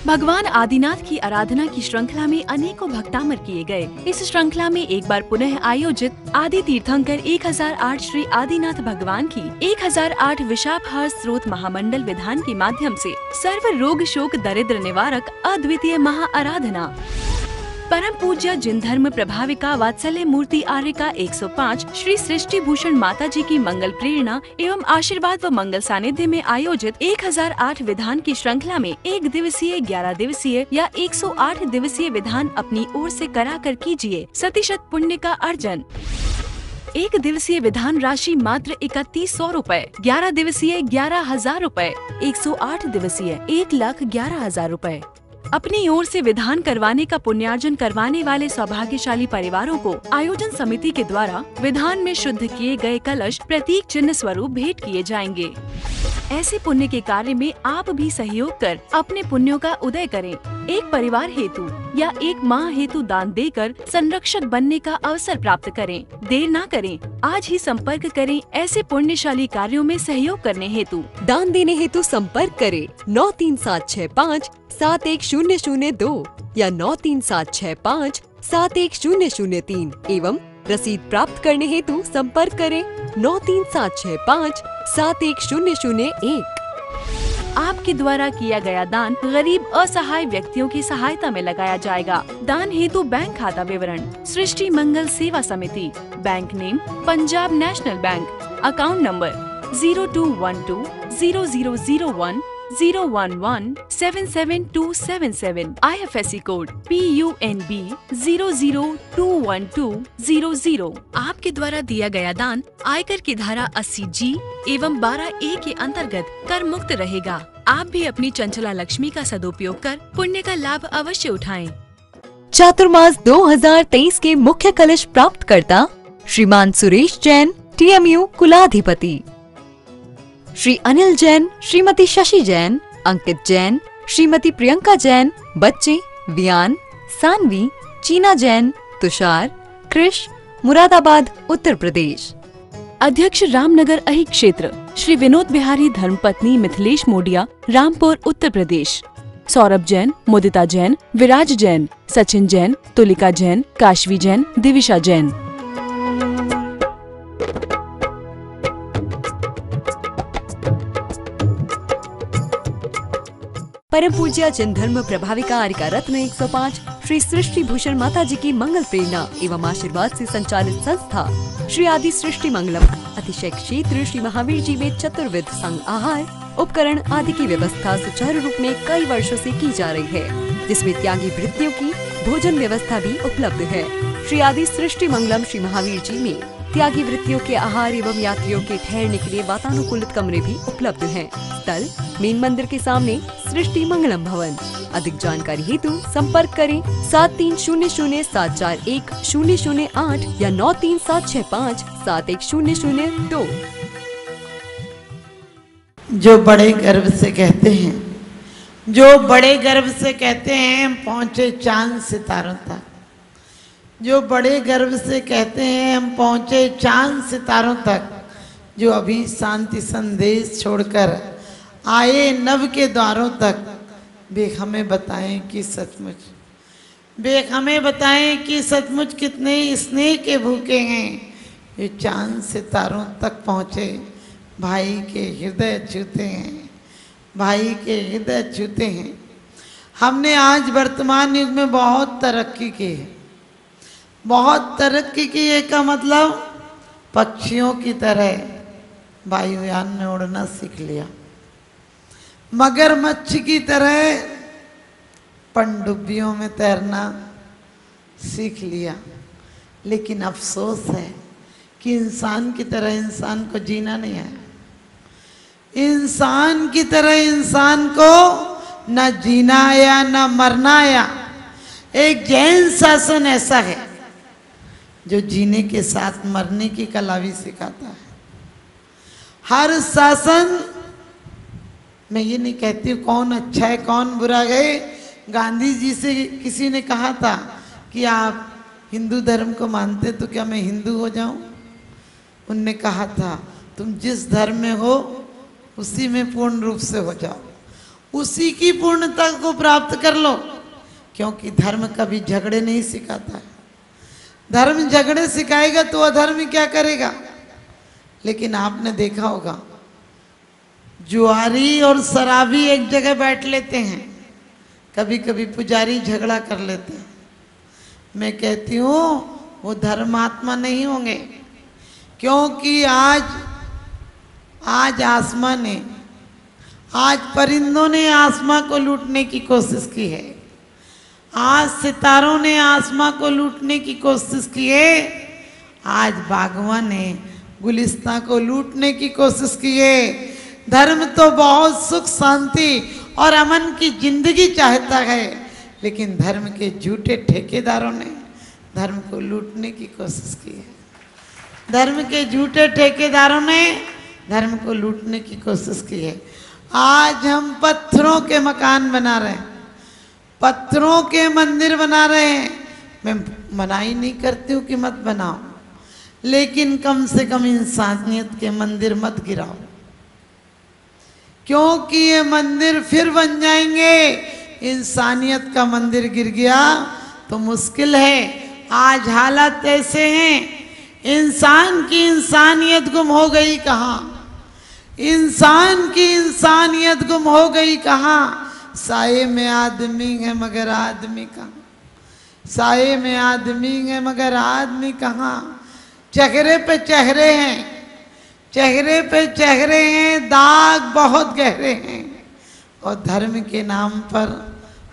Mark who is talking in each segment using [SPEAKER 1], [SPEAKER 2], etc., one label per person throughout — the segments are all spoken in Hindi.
[SPEAKER 1] भगवान आदिनाथ की आराधना की श्रृंखला में अनेकों भक्तामर किए गए। इस श्रृंखला में एक बार पुनः आयोजित आदि तीर्थंकर 1008 श्री आदिनाथ भगवान की 1008 विशापहार स्रोत महामंडल विधान के माध्यम से सर्व रोग शोक दरिद्र निवारक अद्वितीय महा आराधना परम पूज्य जिन धर्म प्रभाविका वात्सल्य मूर्ति आर्य का 105 श्री सृष्टि भूषण माता जी की मंगल प्रेरणा एवं आशीर्वाद व मंगल सानिध्य में आयोजित 1008 विधान की श्रृंखला में 1 दिवसीय, 11 दिवसीय या 108 दिवसीय विधान अपनी ओर से करा कर कीजिए प्रतिशत पुण्य का अर्जन। 1 दिवसीय विधान राशि मात्र 3100 रूपए, 11 दिवसीय 11,000 रूपए, 108 दिवसीय 1,11,000 रूपए। अपनी ओर से विधान करवाने का पुण्यार्जन करवाने वाले सौभाग्यशाली परिवारों को आयोजन समिति के द्वारा विधान में शुद्ध किए गए कलश प्रतीक चिन्ह स्वरूप भेंट किए जाएंगे। ऐसे पुण्य के कार्य में आप भी सहयोग कर अपने पुण्यों का उदय करें। एक परिवार हेतु या एक माह हेतु दान देकर संरक्षक बनने का अवसर प्राप्त करें। देर ना करें, आज ही संपर्क करें ऐसे पुण्यशाली कार्यों में सहयोग करने हेतु।
[SPEAKER 2] दान देने हेतु संपर्क करें 93765 71002 या 93765 71003 एवं रसीद प्राप्त करने हेतु संपर्क करें 93765 71001।
[SPEAKER 1] आपके द्वारा किया गया दान गरीब असहाय व्यक्तियों की सहायता में लगाया जाएगा। दान हेतु बैंक खाता विवरण सृष्टि मंगल सेवा समिति, bank name Punjab national bank, account number 02120001 011 77277, IFSC code PUNB 0021200। आपके द्वारा दिया गया दान आयकर की धारा 80G एवं 12A के अंतर्गत कर मुक्त रहेगा। आप भी अपनी चंचला लक्ष्मी का सदुपयोग कर पुण्य का लाभ अवश्य उठाएं।
[SPEAKER 2] चातुर्मास 2023 के मुख्य कलश प्राप्त करता श्रीमान सुरेश जैन, TMU कुलाधिपति, श्री अनिल जैन, श्रीमती शशि जैन, अंकित जैन, श्रीमती प्रियंका जैन, बच्चे वियान, सानवी, चीना जैन, तुषार, कृष, मुरादाबाद उत्तर प्रदेश।
[SPEAKER 1] अध्यक्ष रामनगर अहि क्षेत्र श्री विनोद बिहारी धर्मपत्नी मिथिलेश मोडिया, रामपुर उत्तर प्रदेश। सौरभ जैन, मुदिता जैन, विराज जैन, सचिन जैन, तुलिका जैन, काशवी जैन, दिविशा जैन।
[SPEAKER 2] परम पूज्य जन धर्म प्रभाविका आर्यका रत्न 105 श्री सृष्टि भूषण माता जी की मंगल प्रेरणा एवं आशीर्वाद से संचालित संस्था श्री आदि सृष्टि मंगलम अतिशय क्षेत्र श्री महावीर जी में चतुर्विध संग आहार उपकरण आदि की व्यवस्था सुचारू रूप में कई वर्षों से की जा रही है, जिसमें त्यागी वृत्तियों की भोजन व्यवस्था भी उपलब्ध है। श्री आदि सृष्टि मंगलम श्री महावीर जी में त्यागी वृत्तियों के आहार एवं यात्रियों के ठहरने के लिए वातानुकूलित कमरे भी उपलब्ध हैं। स्थल मेन मंदिर के सामने सृष्टि मंगलम भवन। अधिक जानकारी हेतु संपर्क करें 7300741008 या 93765 71002।
[SPEAKER 3] जो बड़े गर्व से कहते हैं, हम पहुंचे चांद सितारों तक। जो बड़े गर्व से कहते हैं हम पहुंचे चांद सितारों तक। जो अभी शांति संदेश छोड़कर आए नव के द्वारों तक। बेख हमें बताएं कि सचमुच कितने स्नेह के भूखे हैं। ये चांद सितारों तक पहुँचे, भाई के हृदय छूते हैं। हमने आज वर्तमान युग में बहुत तरक्की की है। बहुत तरक्की की है का मतलब पक्षियों की तरह वायुयान में उड़ना सीख लिया, मगरमच्छ की तरह पनडुब्बियों में तैरना सीख लिया। लेकिन अफसोस है कि इंसान की तरह इंसान को जीना नहीं आया। इंसान की तरह इंसान को न जीना आया न मरना आया। एक जैन शासन ऐसा है जो जीने के साथ मरने की कला भी सिखाता है। हर शासन, मैं ये नहीं कहती हूँ कौन अच्छा है कौन बुरा है। गांधी जी से किसी ने कहा था कि आप हिंदू धर्म को मानते तो क्या मैं हिंदू हो जाऊं? उनने कहा था तुम जिस धर्म में हो उसी में पूर्ण रूप से हो जाओ। उसी की पूर्णता को प्राप्त कर लो, क्योंकि धर्म कभी झगड़े नहीं सिखाता है। धर्म झगड़े सिखाएगा तो अधर्म क्या करेगा। लेकिन आपने देखा होगा जुआरी और शराबी एक जगह बैठ लेते हैं, कभी कभी पुजारी झगड़ा कर लेते हैं। मैं कहती हूँ वो धर्मात्मा नहीं होंगे, क्योंकि आज आसमां ने, आज परिंदों ने आसमां को लूटने की कोशिश की है, आज सितारों ने आसमां को लूटने की कोशिश की है, आज बागवान ने गुलिस्तां को लूटने की कोशिश की है। धर्म तो बहुत सुख शांति और अमन की जिंदगी चाहता है, लेकिन धर्म के झूठे ठेकेदारों ने धर्म को लूटने की कोशिश की है। धर्म के झूठे ठेकेदारों ने धर्म को लूटने की कोशिश की है। आज हम पत्थरों के मकान बना रहे हैं, पत्थरों के मंदिर बना रहे हैं। मैं मनाही नहीं करती हूँ कि मत बनाओ, लेकिन कम से कम इंसानियत के मंदिर मत गिराओ, क्योंकि ये मंदिर फिर बन जाएंगे। इंसानियत का मंदिर गिर गया तो मुश्किल है। आज हालात ऐसे हैं, इंसान की इंसानियत गुम हो गई कहाँ, इंसान की इंसानियत गुम हो गई कहाँ। साये में आदमी है मगर आदमी कहाँ, साये में आदमी है मगर आदमी कहाँ। चेहरे पे चेहरे हैं, चेहरे पे चेहरे हैं, दाग बहुत गहरे हैं, और धर्म के नाम पर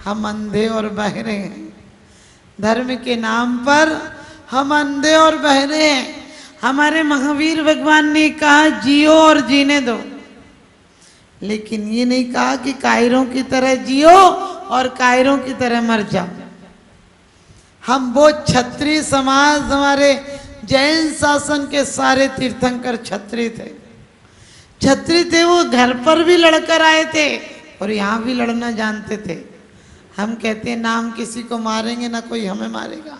[SPEAKER 3] हम अंधे और बहरे हैं। धर्म के नाम पर हम अंधे और बहरे हैं। हमारे महावीर भगवान ने कहा जियो और जीने दो, लेकिन ये नहीं कहा कि कायरों की तरह जियो और कायरों की तरह मर जाओ। हम वो क्षत्रिय समाज, हमारे जैन शासन के सारे तीर्थंकर क्षत्रिय थे, क्षत्रिय थे। वो घर पर भी लड़कर आए थे और यहाँ भी लड़ना जानते थे। हम कहते हैं ना हम किसी को मारेंगे ना कोई हमें मारेगा,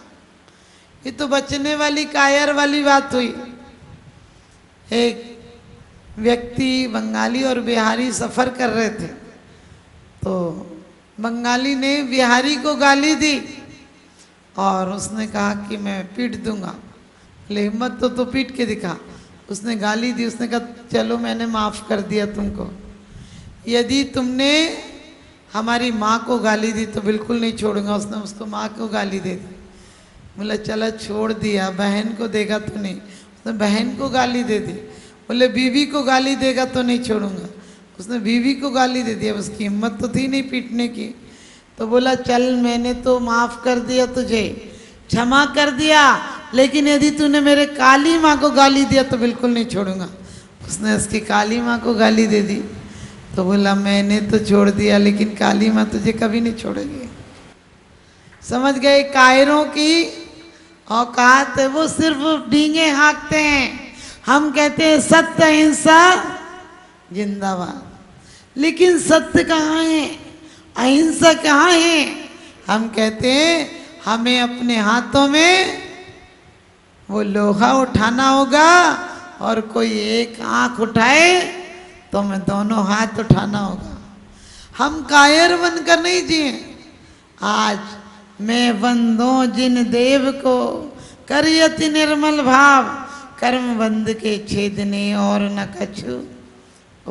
[SPEAKER 3] ये तो बचने वाली कायर वाली बात हुई। एक व्यक्ति बंगाली और बिहारी सफर कर रहे थे, तो बंगाली ने बिहारी को गाली दी और उसने कहा कि मैं पीट दूंगा। ले हिम्मत तो पीट के दिखा। उसने गाली दी, उसने कहा चलो मैंने माफ कर दिया तुमको, यदि तुमने हमारी माँ को गाली दी तो बिल्कुल नहीं छोड़ूंगा। उसने उसको माँ को गाली दे दी, बोला चला छोड़ दिया। बहन को देगा तो नहीं, उसने बहन को गाली दे दी। बोले बीवी को गाली देगा तो नहीं छोड़ूंगा, उसने बीवी को गाली दे दिया। उसकी हिम्मत तो थी नहीं पीटने की, तो बोला चल मैंने तो माफ कर दिया, तुझे क्षमा कर दिया, लेकिन यदि तूने मेरे काली माँ को गाली दिया तो बिल्कुल नहीं छोड़ूंगा। उसने उसकी काली माँ को गाली दे दी, तो बोला मैंने तो छोड़ दिया, लेकिन काली माँ तुझे कभी नहीं छोड़ेगी। समझ गए कायरों की औकात है, वो सिर्फ डींगे हाँकते हैं। हम कहते हैं सत्य अहिंसा जिंदाबाद, लेकिन सत्य कहाँ है, अहिंसा कहाँ है। हम कहते हैं हमें अपने हाथों में वो लोहा उठाना होगा, और कोई एक आंख उठाए तो हमें दोनों हाथ उठाना होगा। हम कायर बनकर नहीं जिए। आज मैं वंदो जिन देव को करियति निर्मल भाव, कर्म बंध के छेदने और न कछु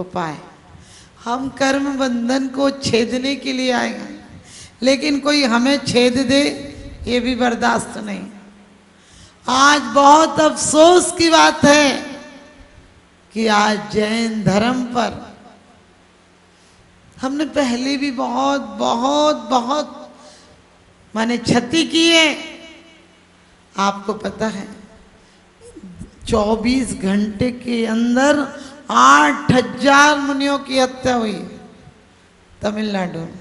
[SPEAKER 3] उपाय। हम कर्म बंधन को छेदने के लिए आए हैं, लेकिन कोई हमें छेद दे ये भी बर्दाश्त नहीं। आज बहुत अफसोस की बात है कि आज जैन धर्म पर हमने पहले भी बहुत बहुत बहुत माने क्षति की है। आपको पता है 24 घंटे के अंदर 8000 मुनियों की हत्या हुई तमिलनाडु में,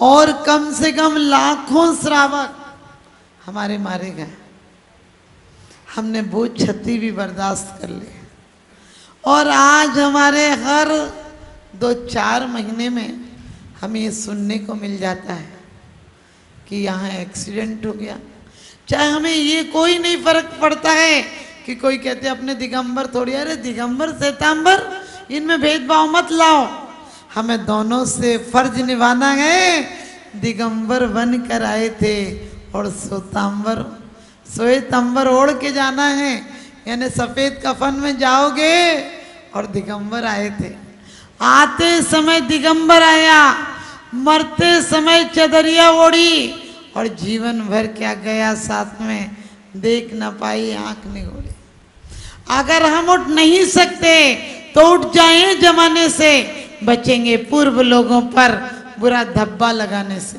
[SPEAKER 3] और कम से कम लाखों श्रावक हमारे मारे गए। हमने वो क्षति भी बर्दाश्त कर ली, और आज हमारे हर 2-4 महीने में हमें ये सुनने को मिल जाता है कि यहाँ एक्सीडेंट हो गया। चाहे हमें ये कोई नहीं फर्क पड़ता है कि कोई कहते अपने दिगंबर थोड़ी, अरे दिगंबर श्वेतांबर इनमें भेदभाव मत लाओ। हमें दोनों से फर्ज निभाना है। दिगंबर बन कर आए थे और श्वेतांबर ओढ़ के जाना है, यानी सफेद कफन में जाओगे और दिगंबर आए थे। आते समय दिगंबर आया, मरते समय चदरिया ओढ़ी, और जीवन भर क्या गया साथ में, देख न पाई आंख निगोड़ी। अगर हम उठ नहीं सकते तो उठ जाएं जमाने से, बचेंगे पूर्व लोगों पर बुरा धब्बा लगाने से।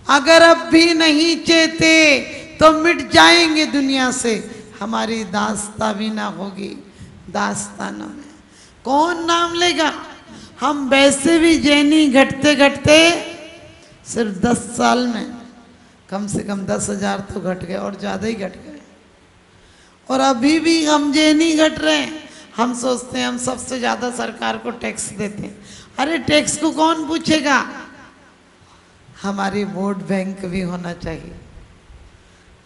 [SPEAKER 3] अगर अब भी नहीं चेते तो मिट जाएंगे दुनिया से, हमारी दास्ता भी ना होगी दास्तानों में। कौन नाम लेगा? हम वैसे भी जैनी घटते घटते सिर्फ 10 साल में कम से कम 10,000 तो घट गए, और ज़्यादा ही घट गए। और अभी भी हम जैनी घट रहे हैं। हम सोचते हैं हम सबसे ज़्यादा सरकार को टैक्स देते हैं। अरे टैक्स को कौन पूछेगा? हमारी वोट बैंक भी होना चाहिए।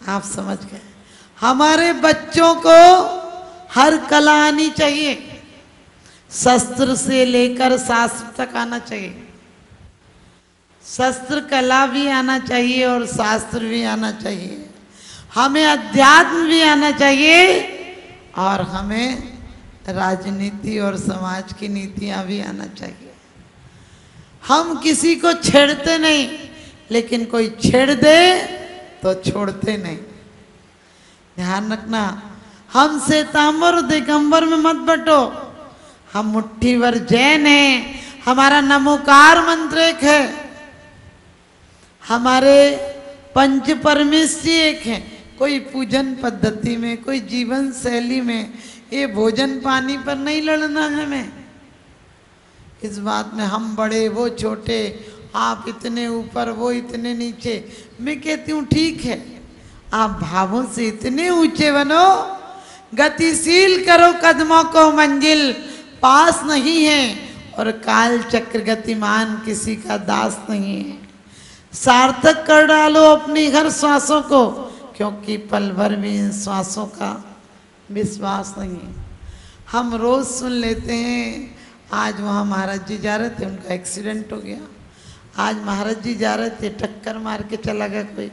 [SPEAKER 3] आप समझ गए? हमारे बच्चों को हर कला आनी चाहिए, शस्त्र से लेकर शास्त्र तक आना चाहिए। शस्त्र कला भी आना चाहिए और शास्त्र भी आना चाहिए। हमें अध्यात्म भी आना चाहिए और हमें राजनीति और समाज की नीतियां भी आना चाहिए। हम किसी को छेड़ते नहीं, लेकिन कोई छेड़ दे तो छोड़ते नहीं। ध्यान रखना, हम श्वेतांबर दिगंबर में मत बटो। हम मुट्ठी भर जैन हैं, हमारा नमोकार मंत्र एक है, हमारे पंच परमेश्वर एक हैं। कोई पूजन पद्धति में, कोई जीवन शैली में, ये भोजन पानी पर नहीं लड़ना है। हमें इस बात में हम बड़े वो छोटे, आप इतने ऊपर वो इतने नीचे। मैं कहती हूँ ठीक है, आप भावों से इतने ऊंचे बनो, गतिशील करो कदमों को, मंजिल पास नहीं है, और काल चक्र गतिमान किसी का दास नहीं है। सार्थक कर डालो अपनी हर श्वासों को, क्योंकि पल भर भी इन श्वासों का विश्वास नहीं है। हम रोज सुन लेते हैं, आज वहाँ महाराज जी जा रहे थे, उनका एक्सीडेंट हो गया। आज महाराज जी जा रहे थे, टक्कर मार के चला गया कोई।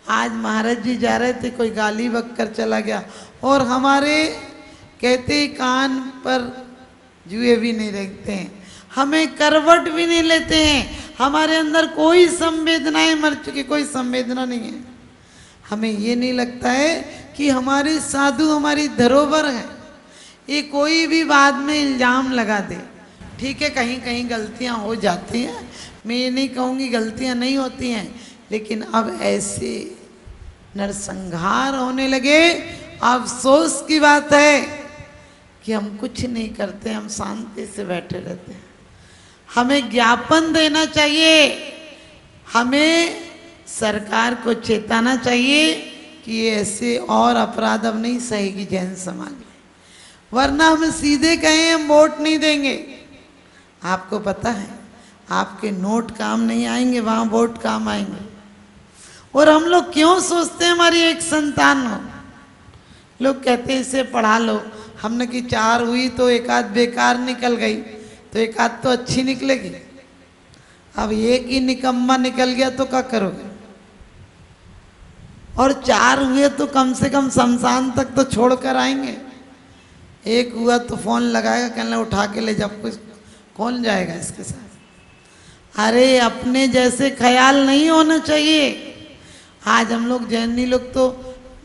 [SPEAKER 3] आज महाराज जी जा रहे थे, कोई गाली बककर चला गया। और हमारे कहते कान पर जुए भी नहीं रखते हैं, हमें करवट भी नहीं लेते हैं। हमारे अंदर कोई संवेदनाएं, मर चुकी कोई संवेदना नहीं है। हमें ये नहीं लगता है कि हमारे साधु हमारी धरोहर है। ये कोई भी बाद में इल्जाम लगा दे, ठीक है, कहीं कहीं गलतियां हो जाती हैं, मैं ये नहीं कहूँगी गलतियां नहीं होती हैं, लेकिन अब ऐसे नरसंहार होने लगे। अफसोस की बात है कि हम कुछ नहीं करते, हम शांति से बैठे रहते हैं। हमें ज्ञापन देना चाहिए, हमें सरकार को चेताना चाहिए कि ये ऐसे और अपराध अब नहीं सहेगी जैन समाज में, वरना हम सीधे कहें हम वोट नहीं देंगे। आपको पता है आपके नोट काम नहीं आएंगे, वहाँ वोट काम आएंगे। और हम लोग क्यों सोचते हैं हमारी एक संतान हो? लोग कहते हैं इसे पढ़ा लो, हमने की 4 हुई तो एक आध बेकार निकल गई, तो एक आध तो अच्छी निकलेगी। अब एक ही निकम्मा निकल गया तो क्या करोगे? और 4 हुए तो कम से कम शमशान तक तो छोड़ कर आएंगे। एक हुआ तो फोन लगाएगा, कहना उठा के ले, जब कुछ कौन जाएगा इसके साथ? अरे अपने जैसे ख्याल नहीं होना चाहिए। आज हम लोग जैनी लोग तो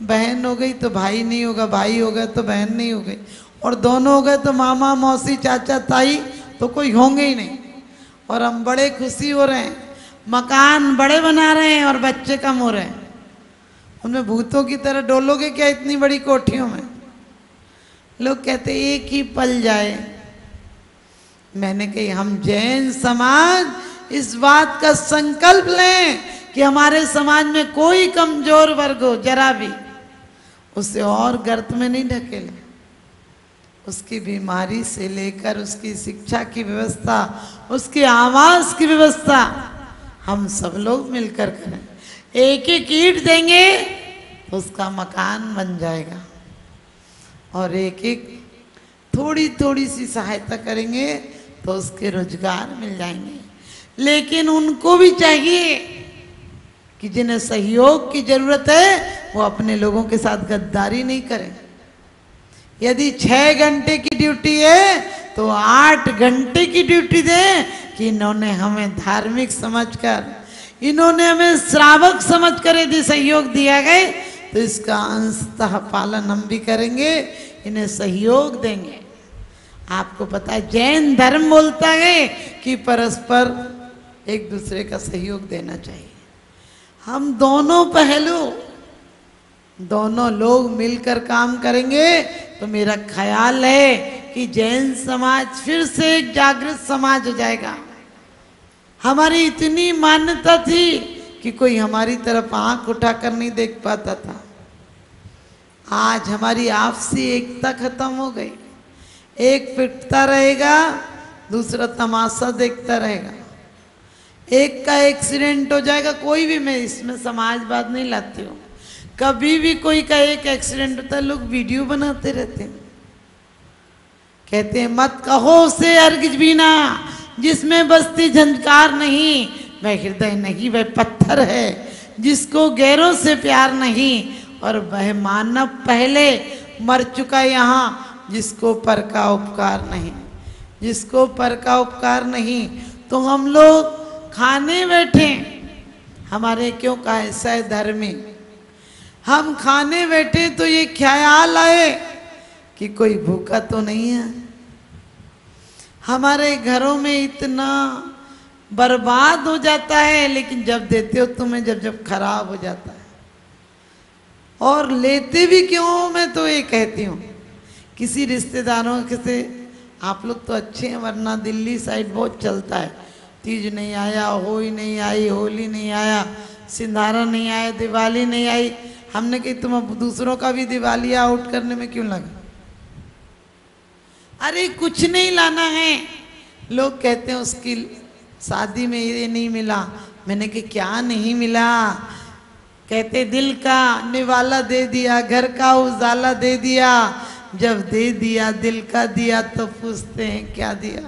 [SPEAKER 3] बहन हो गई तो भाई नहीं होगा, भाई हो गए तो बहन नहीं हो गई, और दोनों हो गए तो मामा मौसी चाचा ताई तो कोई होंगे ही नहीं। और हम बड़े खुशी हो रहे हैं, मकान बड़े बना रहे हैं और बच्चे कम हो रहे हैं। उनमें भूतों की तरह डोलोगे क्या इतनी बड़ी कोठियों में? लोग कहते एक ही पल जाए। मैंने कही हम जैन समाज इस बात का संकल्प लें कि हमारे समाज में कोई कमजोर वर्ग हो जरा भी, उसे और गर्त में नहीं ढकेले। उसकी बीमारी से लेकर उसकी शिक्षा की व्यवस्था, उसके आवास की व्यवस्था हम सब लोग मिलकर करें। एक एक ईंट देंगे तो उसका मकान बन जाएगा, और एक एक थोड़ी थोड़ी सी सहायता करेंगे तो उसके रोजगार मिल जाएंगे। लेकिन उनको भी चाहिए कि जिन्हें सहयोग की जरूरत है वो अपने लोगों के साथ गद्दारी नहीं करें। यदि 6 घंटे की ड्यूटी है तो 8 घंटे की ड्यूटी दें कि इन्होंने हमें धार्मिक समझकर, इन्होंने हमें श्रावक समझकर यदि सहयोग दिया गए तो इसका अंशतः पालन हम भी करेंगे, इन्हें सहयोग देंगे। आपको पता है जैन धर्म बोलता है कि परस्पर एक दूसरे का सहयोग देना चाहिए। हम दोनों पहलू, दोनों लोग मिलकर काम करेंगे तो मेरा ख्याल है कि जैन समाज फिर से एक जागृत समाज हो जाएगा। हमारी इतनी मान्यता थी कि कोई हमारी तरफ आंख उठाकर नहीं देख पाता था। आज हमारी आपसी एकता खत्म हो गई। एक पिटता रहेगा, दूसरा तमाशा देखता रहेगा। एक का एक्सीडेंट हो जाएगा, कोई भी, मैं इसमें समाजवाद नहीं लाती हूँ, कभी भी कोई का एक एक्सीडेंट होता है लोग वीडियो बनाते रहते हैं, कहते हैं मत कहो उसे हरगिज भी ना, जिसमें बस्ती झंकार नहीं वह हृदय नहीं वह पत्थर है, जिसको गैरों से प्यार नहीं और वह मानव पहले मर चुका यहाँ, जिसको पर का उपकार नहीं, जिसको पर का उपकार नहीं। तो हम लोग खाने बैठे, हमारे क्यों का ऐसा है धर्मी, हम खाने बैठे तो ये ख्याल आए कि कोई भूखा तो नहीं है। हमारे घरों में इतना बर्बाद हो जाता है, लेकिन जब देते हो तुम्हें जब खराब हो जाता है। और लेते भी क्यों, मैं तो ये कहती हूँ किसी रिश्तेदारों के से, आप लोग तो अच्छे हैं, वरना दिल्ली साइड बहुत चलता है, तीज नहीं आया, होली नहीं आई, होली नहीं आया, सिंधारा नहीं आया, दिवाली नहीं आई। हमने कही तुम दूसरों का भी दिवाली आउट करने में क्यों लगा? अरे कुछ नहीं लाना है। लोग कहते हैं उसकी शादी में ये नहीं मिला, मैंने कहा क्या नहीं मिला? कहते दिल का निवाला दे दिया, घर का उजाला दे दिया, जब दे दिया दिल का दिया तो पूछते हैं क्या दिया।